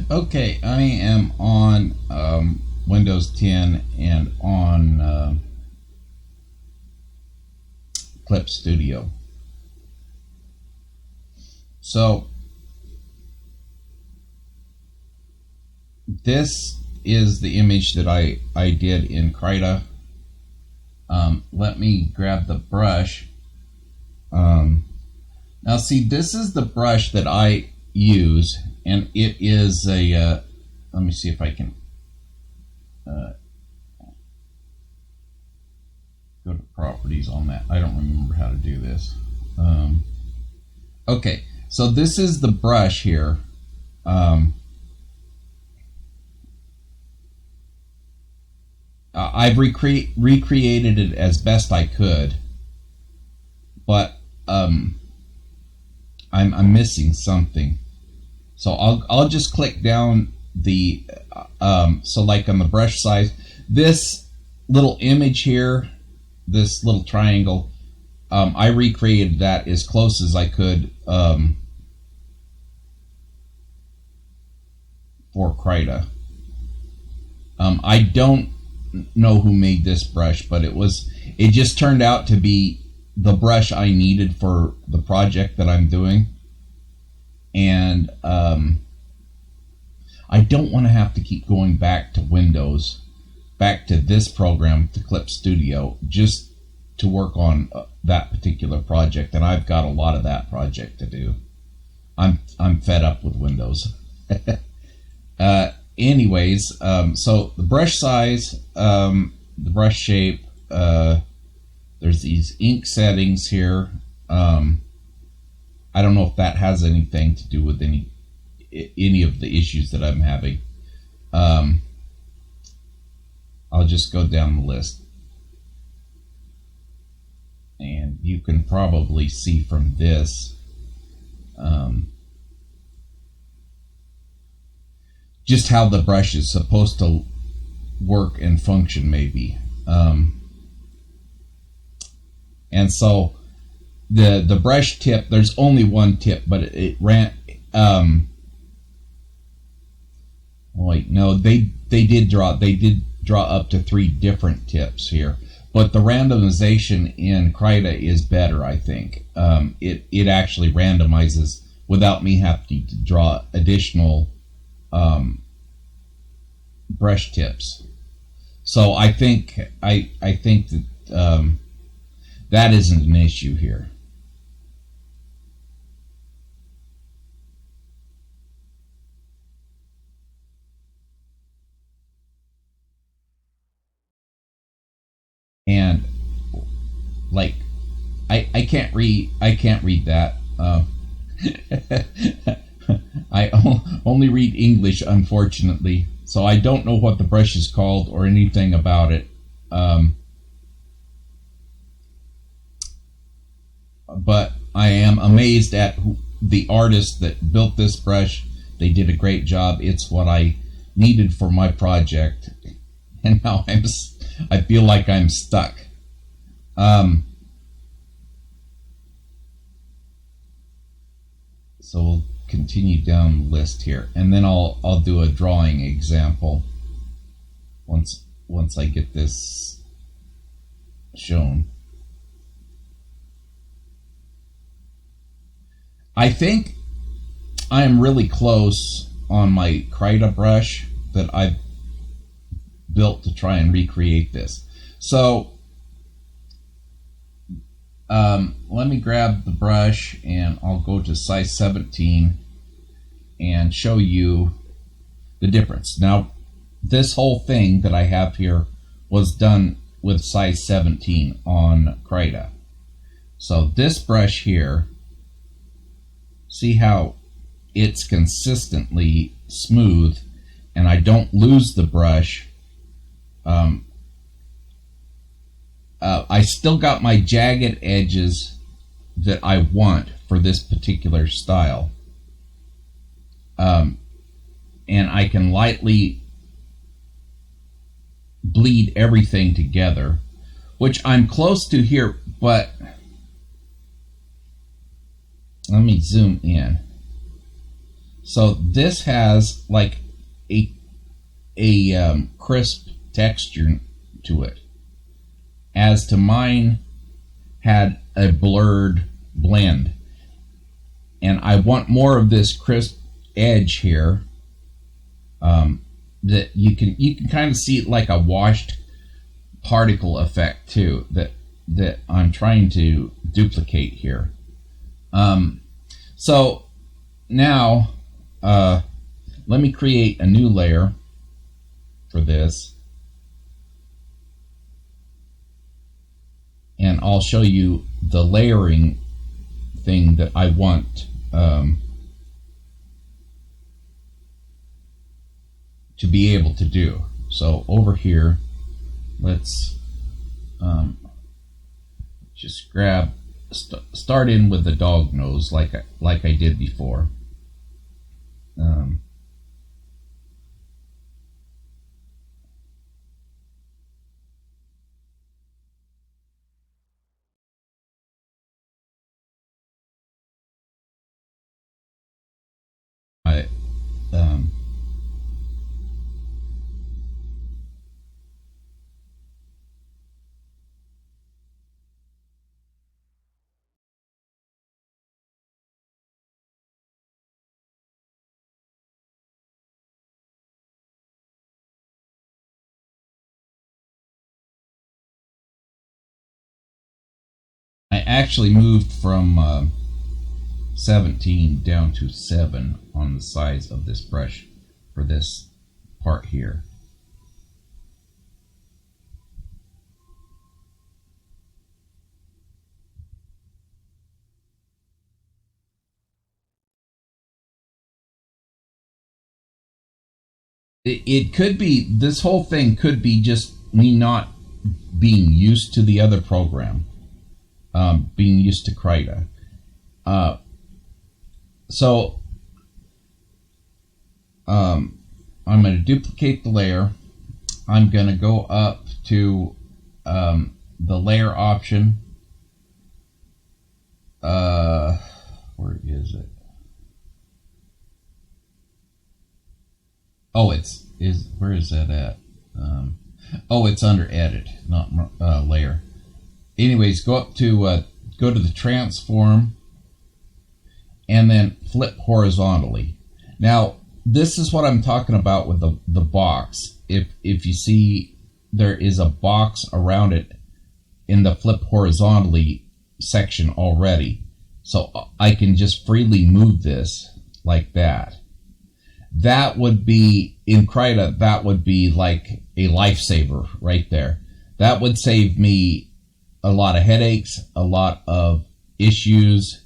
Okay, I am on Windows 10 and on Clipstudio. So this is the image that I did in Krita. Let me grab the brush. Now see, this is the brush that I use, and it is a, let me see if I can go to properties on that. I don't remember how to do this. Okay, so this is the brush here. I've recreated it as best I could, but I'm missing something. So I'll just click down the so like on the brush size, this little image here, this little triangle, I recreated that as close as I could for Krita. I don't know who made this brush, but it just turned out to be the brush I needed for the project that I'm doing. And I don't want to have to keep going back to Windows, back to this program, to Clipstudio, just to work on that particular project. And I've got a lot of that project to do. I'm fed up with Windows. Anyways, so the brush size, the brush shape, there's these ink settings here. I don't know if that has anything to do with any of the issues that I'm having. I'll just go down the list. And you can probably see from this just how the brush is supposed to work and function, maybe. And so the brush tip, there's only one tip, but it ran. Wait, no, they did draw up to 3 different tips here, but the randomization in Krita is better, I think. It actually randomizes without me having to draw additional brush tips. So I think that that isn't an issue here. And like I can't read that. I only read English, unfortunately, so I don't know what the brush is called or anything about it. But I am amazed at the artist that built this brush. They did a great job. It's what I needed for my project, and now I feel like I'm stuck. So we'll continue down the list here, and then I'll do a drawing example once I get this shown. I think I am really close on my Krita brush that I've built to try and recreate this. So let me grab the brush and I'll go to size 17 and show you the difference. Now, this whole thing that I have here was done with size 17 on Krita. So this brush here, see how it's consistently smooth and I don't lose the brush. I still got my jagged edges that I want for this particular style. And I can lightly bleed everything together, which I'm close to here, but let me zoom in. So this has like a crisp texture to it, as to mine had a blurred blend, and I want more of this crisp edge here. That you can kind of see it like a washed particle effect too, that I'm trying to duplicate here. So now let me create a new layer for this, and I'll show you the layering thing that I want to be able to do. So over here, let's just grab, start in with the dog nose like I did before. I actually moved from 17 down to 7 on the size of this brush for this part here. It could be, this whole thing could be just me not being used to the other program, being used to Krita. So I'm going to duplicate the layer. I'm going to go up to the layer option. Where is it? Oh, where is that at? Oh, it's under edit, not layer. Anyways, go up to go to the transform, and then flip horizontally. Now, this is what I'm talking about with the box. If you see, there is a box around it in the flip horizontally section already. So I can just freely move this like that. That would be, in Krita, that would be like a lifesaver right there. That would save me a lot of headaches, a lot of issues,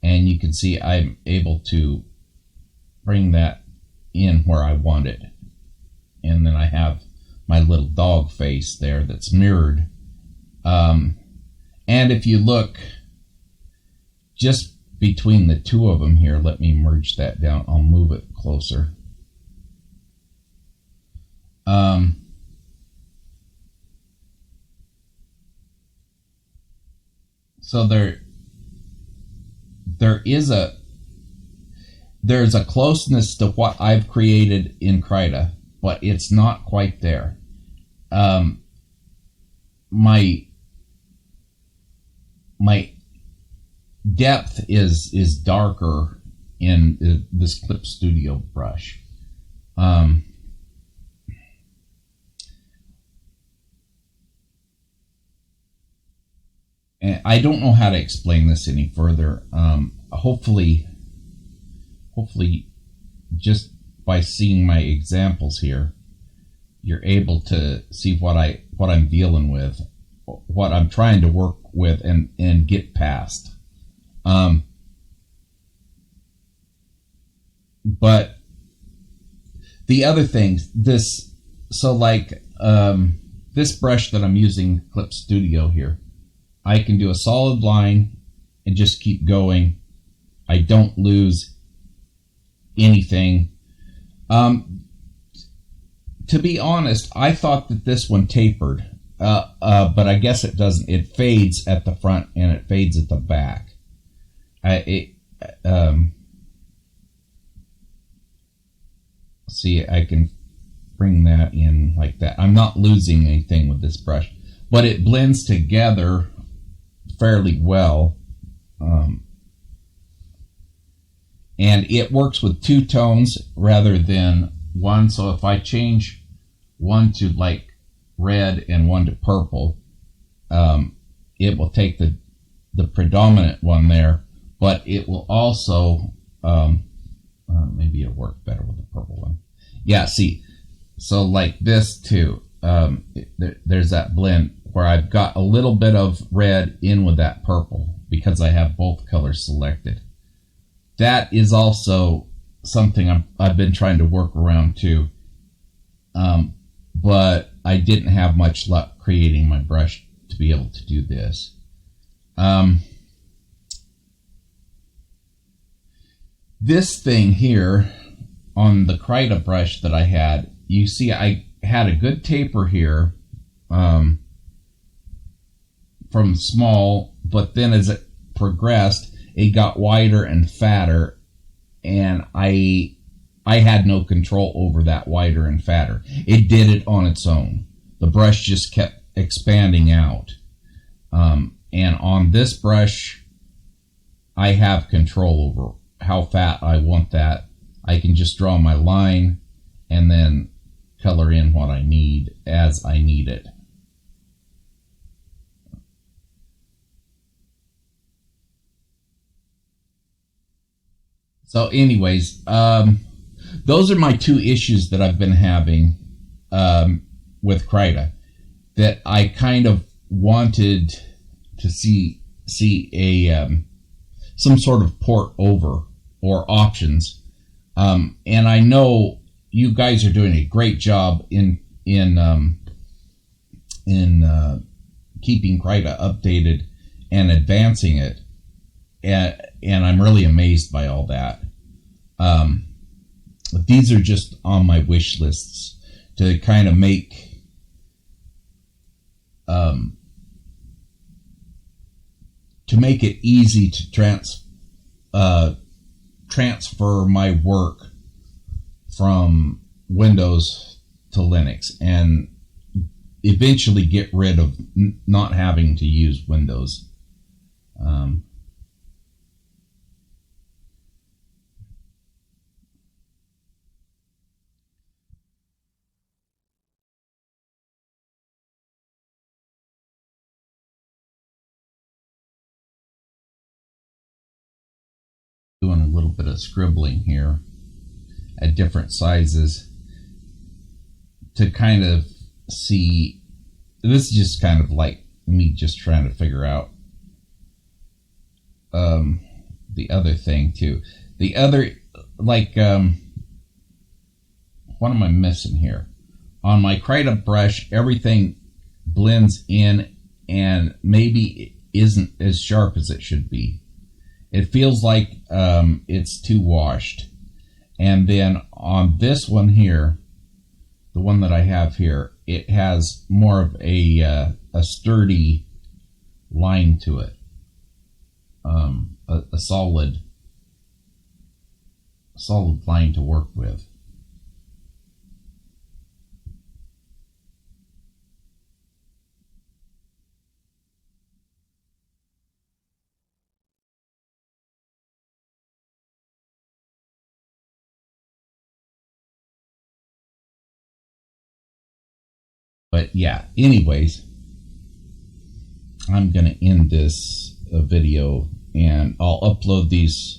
and you can see I'm able to bring that in where I want it. And then I have my little dog face there that's mirrored. And if you look just between the two of them here, let me merge that down. I'll move it closer. So there's a closeness to what I've created in Krita, but it's not quite there. My depth is darker in this Clipstudio brush. And I don't know how to explain this any further. Hopefully just by seeing my examples here, you're able to see what I'm dealing with, what I'm trying to work with and get past. But the other things, this brush that I'm using, Clipstudio here, I can do a solid line and just keep going. I don't lose anything. To be honest, I thought that this one tapered, but I guess it doesn't. It fades at the front and it fades at the back. See, I can bring that in like that. I'm not losing anything with this brush, but it blends together fairly well. And it works with two tones rather than one. So if I change one to like red and one to purple, it will take the predominant one there, but it will also, maybe it'll work better with the purple one. Yeah, see, so like this too, there's that blend where I've got a little bit of red in with that purple because I have both colors selected. That is also something I've been trying to work around too, but I didn't have much luck creating my brush to be able to do this. This thing here on the Krita brush that I had, you see I had a good taper here from small, but then as it progressed, it got wider and fatter, and I had no control over that wider and fatter. It did it on its own. The brush just kept expanding out. And on this brush, I have control over how fat I want that. I can just draw my line and then color in what I need as I need it. So anyways, those are my two issues that I've been having with Krita, that I kind of wanted to see a some sort of port over or options, and I know you guys are doing a great job in keeping Krita updated and advancing it, and I'm really amazed by all that. These are just on my wish lists to kind of make it easy to transfer my work from Windows to Linux and eventually get rid of not having to use Windows. Doing a little bit of scribbling here at different sizes to kind of see. This is just kind of like me just trying to figure out the other thing too. The other, like, what am I missing here? On my Krita brush, everything blends in and maybe isn't as sharp as it should be. It feels like it's too washed. And then on this one here, the one that I have here, it has more of a sturdy line to it, a solid line to work with. But yeah, anyways, I'm going to end this video and I'll upload these